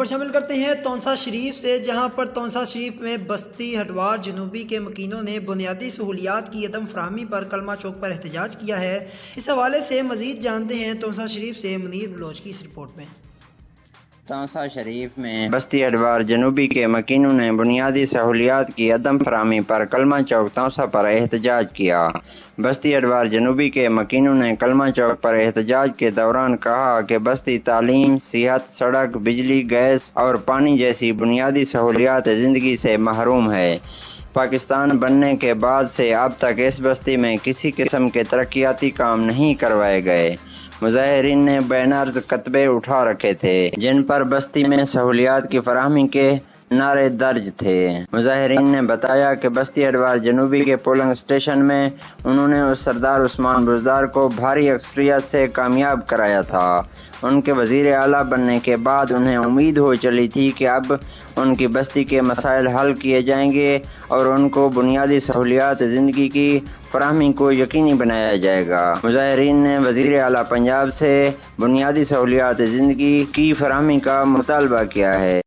خبر شامل کرتے ہیں تونسا شریف سے، جہاں پر تونسا شریف میں بستی ہٹوار جنوبی کے مکینوں نے بنیادی سہولیات کی عدم فراہمی پر کلمہ چوک پر احتجاج کیا ہے۔ اس حوالے سے مزید جانتے ہیں تونسا شریف سے منیر بلوچ کی اس رپورٹ میں۔ تونسا شریف میں بستی ہٹوار جنوبی کے مکینوں نے بنیادی سہولیات کی عدم فراہمی پر کلمہ چوک تونسا پر احتجاج کیا۔ بستی ہٹوار جنوبی کے مکینوں نے کلمہ چوک پر احتجاج کے دوران کہا کہ بستی تعلیم، صحت، سڑک، بجلی، گیس اور پانی جیسی بنیادی سہولیات زندگی سے محروم ہے۔ پاکستان بننے کے بعد سے اب تک اس بستی میں کسی قسم کے ترقیاتی کام نہیں کروائے گئے۔ مظاہرین نے بینرز کتبے اٹھا رکھے تھے جن پر بستی میں سہولیات کی فراہمی کے نعرے درج تھے۔ مظاہرین نے بتایا کہ بستی ہٹوار جنوبی کے پولنگ اسٹیشن میں انہوں نے سردار عثمان بزدار کو بھاری اکثریت سے کامیاب کرایا تھا۔ ان کے وزیر اعلیٰ بننے کے بعد انہیں امید ہو چلی تھی کہ اب ان کی بستی کے مسائل حل کیے جائیں گے اور ان کو بنیادی سہولیات زندگی کی فراہمی کو یقینی بنایا جائے گا۔ مظاہرین نے وزیر اعلیٰ پنجاب سے بنیادی سہولیات زندگی کی فراہمی کا مطالبہ کیا ہے۔